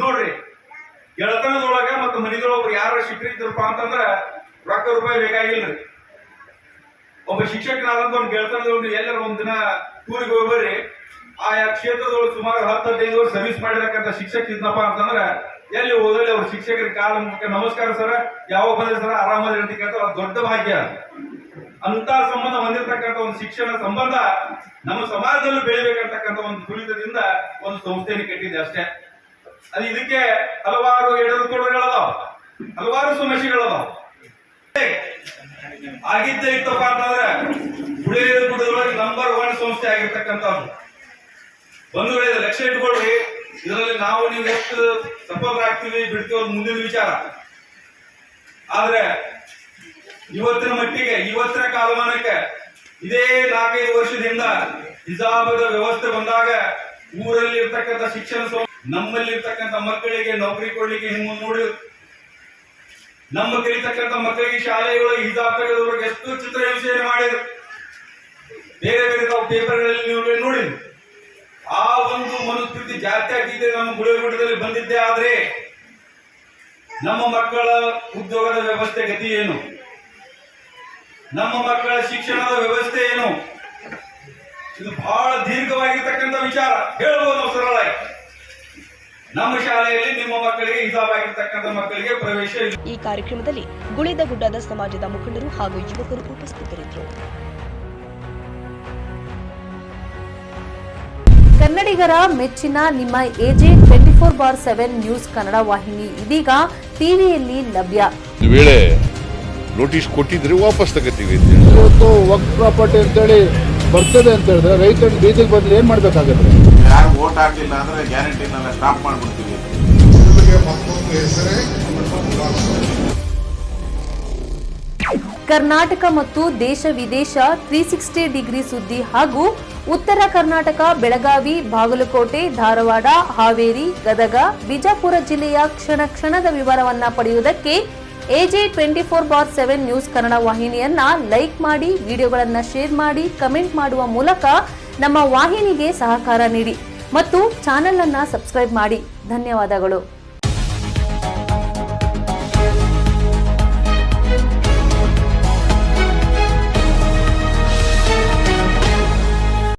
ನೋಡ್ರಿ, ಗೆಳತನದೊಳಗ ಮತ್ತು ಮನೆದೊಳಗೆ ಯಾರು ಶಿಕ್ಷಕರಿದ್ರಪ್ಪ ಅಂತಂದ್ರೆ ರೊಕ್ಕ ರೂಪಾಯಿ ಬೇಕಾಗಿಲ್ರಿ. ಒಬ್ಬ ಶಿಕ್ಷಕನಾದಂತ ಒಂದು ಗೆಳತನದೊಳಗೆ ಎಲ್ಲರ ಒಂದಿನ ಟೂರಿಗೆ ಹೋಗ್ಬರ್ರಿ, ಆಯಾ ಕ್ಷೇತ್ರದೊಳಗೆ ಸುಮಾರು 10-15 ವರ್ಷ ಸರ್ವಿಸ್ ಮಾಡಿರತಕ್ಕಂಥ ಶಿಕ್ಷಕ ಇದ್ನಪ್ಪ ಅಂತಂದ್ರೆ ಎಲ್ಲಿ ಹೋದಲ್ಲಿ ಅವ್ರ ಶಿಕ್ಷಕರ ಕಾಲ ಮುಖಕ್ಕೆ ನಮಸ್ಕಾರ ಸರ್, ಯಾವ ಬಂದ್ರೆ ಸರ್ ಆರಾಮದಿ ಅಂತಕ್ಕಂಥ ದೊಡ್ಡ ಭಾಗ್ಯ. ಅಂತ ಸಂಬಂಧ ಹೊಂದಿರತಕ್ಕಂಥ ಒಂದು ಶಿಕ್ಷಣ ಸಂಬಂಧ ನಮ್ಮ ಸಮಾಜದಲ್ಲೂ ಬೆಳಿಬೇಕಂತಕ್ಕಂಥ ಒಂದು ತುಳಿತದಿಂದ ಒಂದು ಸಂಸ್ಥೆಯನ್ನು ಕಟ್ಟಿದೆ ಅಷ್ಟೇ. ಅದು ಇದಕ್ಕೆ ಹಲವಾರು ಎಡರುತೊಡರುಗಳದಾವ, ಹಲವಾರು ಸಮಸ್ಯೆಗಳದಾವ. ಆಗಿದ್ದ ಇತ್ತಪ್ಪ ಅಂತಂದ್ರೆ ಗುಳೇದಗುಡ್ಡದೊಳಗೆ ನಂಬರ್ 1 ಸಂಸ್ಥೆ ಆಗಿರ್ತಕ್ಕಂಥದ್ದು. ಬಂಧುಗಳಿದೆ, ಲಕ್ಷ್ಯ ಇಟ್ಕೊಳ್ರಿ. ಇದರಲ್ಲಿ ನಾವು ನೀವು ಎಷ್ಟು ಸಫಲ ಆಗ್ತೀವಿ ಬಿಡ್ತೀವಿ ಅದು ಮುಂದಿನ ವಿಚಾರ. ಆದ್ರೆ ಇವತ್ತಿನ ಮಟ್ಟಿಗೆ, ಇವತ್ತಿನ ಕಾಲಮಾನಕ್ಕೆ ಇದೇ 4-5 ವರ್ಷದಿಂದ ಹಿಜಾಬದ ವ್ಯವಸ್ಥೆ ಬಂದಾಗ ಊರಲ್ಲಿ ಇರ್ತಕ್ಕಂಥ ಶಿಕ್ಷಣ ನಮ್ಮಲ್ಲಿ ಇರ್ತಕ್ಕಂಥ ಮಕ್ಕಳಿಗೆ ನೌಕರಿ ಕೊಡ್ಲಿಕ್ಕೆ ಹಿಂಗ್ ನೋಡಿ, ನಮ್ಮ ಕಲಿತಕ್ಕಂಥ ಮಕ್ಕಳಿಗೆ ಶಾಲೆಯೊಳಗೆ ಹಿಜಾಬ್ ತೆಗೆದವ್ರಿಗೆ ಎಷ್ಟು ಚಿತ್ರ ವಿಷಯ ಮಾಡಿದ್ರು. ಬೇರೆ ಬೇರೆ ತಾವು ಪೇಪರ್ಗಳಲ್ಲಿ ನೀವು ನೋಡಿದ್ರು. ಆ ಒಂದು ಮನುಸ್ಮೃತಿ ಜಾತ್ಯತೀತ ನಮ್ಮ ಗುಳೇಗುಡ್ಡದಲ್ಲಿ ಬಂದಿದ್ದೇ ಆದ್ರೆ ನಮ್ಮ ಮಕ್ಕಳ ಉದ್ಯೋಗದ ವ್ಯವಸ್ಥೆ ಗತಿ ಏನು, ನಮ್ಮ ಮಕ್ಕಳ ಶಿಕ್ಷಣದ ವ್ಯವಸ್ಥೆ ಏನು, ಇದು ಬಹಳ ದೀರ್ಘವಾಗಿರ್ತಕ್ಕಂಥ ವಿಚಾರ. ಹೇಳ್ಬೋದು ನಾವು ಸರಳಾಗಿ, ನಮ್ಮ ಶಾಲೆಯಲ್ಲಿ ನಿಮ್ಮ ಮಕ್ಕಳಿಗೆ ಹಿಸಾಬಾಗಿರ್ತಕ್ಕಂಥ ಮಕ್ಕಳಿಗೆ ಪ್ರವೇಶ ಇಲ್ಲ. ಈ ಕಾರ್ಯಕ್ರಮದಲ್ಲಿ ಗುಳೇದಗುಡ್ಡದ ಸಮಾಜದ ಮುಖಂಡರು ಹಾಗೂ ಯುವಕರು ಉಪಸ್ಥಿತರಿದ್ದರು. ಕನ್ನಡಿಗರ ಮೆಚ್ಚಿನ ನಿಮ್ಮ ಎಜೆ 24/7 ನ್ಯೂಸ್ ಕನ್ನಡ ವಾಹಿನಿ ಇದೀಗ ಟಿವಿಯಲ್ಲಿ ಲಭ್ಯ. ಒಂದು ವೇಳೆ ನೋಟಿಸ್ ಕೊಟ್ಟಿದ್ರೆ ವಾಪಸ್ ತಗೋತೀವಿ. ಇವತ್ತು ವಕ್ಫ್ ಪ್ರಾಪರ್ಟಿ ಅಂತೇಳಿ ಬರ್ತದೆ ಅಂತ ಹೇಳಿದ್ರೆ ರೈತರು ಬೀದಿಗೆ ಬದಲು ಏನ್ ಮಾಡ್ಬೇಕಾಗತ್ತೆ? ಯಾರು ವೋಟ್ ಹಾಕಿಲ್ಲ ಅಂದ್ರೆ ಗ್ಯಾರಂಟಿನೆಲ್ಲ ಸ್ಟಾಪ್ ಮಾಡ್ಬಿಡ್ತೀವಿ. ಕರ್ನಾಟಕ ಮತ್ತು ದೇಶ ವಿದೇಶ 360 ಡಿಗ್ರಿ ಸುದ್ದಿ ಹಾಗೂ ಉತ್ತರ ಕರ್ನಾಟಕ, ಬೆಳಗಾವಿ, ಬಾಗಲಕೋಟೆ, ಧಾರವಾಡ, ಹಾವೇರಿ, ಗದಗ, ಬಿಜಾಪುರ ಜಿಲ್ಲೆಯ ಕ್ಷಣ ಕ್ಷಣದ ವಿವರವನ್ನ ಪಡೆಯುವುದಕ್ಕೆ ಎಜೆ 24/7 ನ್ಯೂಸ್ ಕನ್ನಡ ವಾಹಿನಿಯನ್ನ ಲೈಕ್ ಮಾಡಿ, ವಿಡಿಯೋಗಳನ್ನ ಶೇರ್ ಮಾಡಿ, ಕಮೆಂಟ್ ಮಾಡುವ ಮೂಲಕ ನಮ್ಮ ವಾಹಿನಿಗೆ ಸಹಕಾರ ನೀಡಿ ಮತ್ತು ಚಾನೆಲ್ ಅನ್ನ ಸಬ್ಸ್ಕ್ರೈಬ್ ಮಾಡಿ. ಧನ್ಯವಾದಗಳು.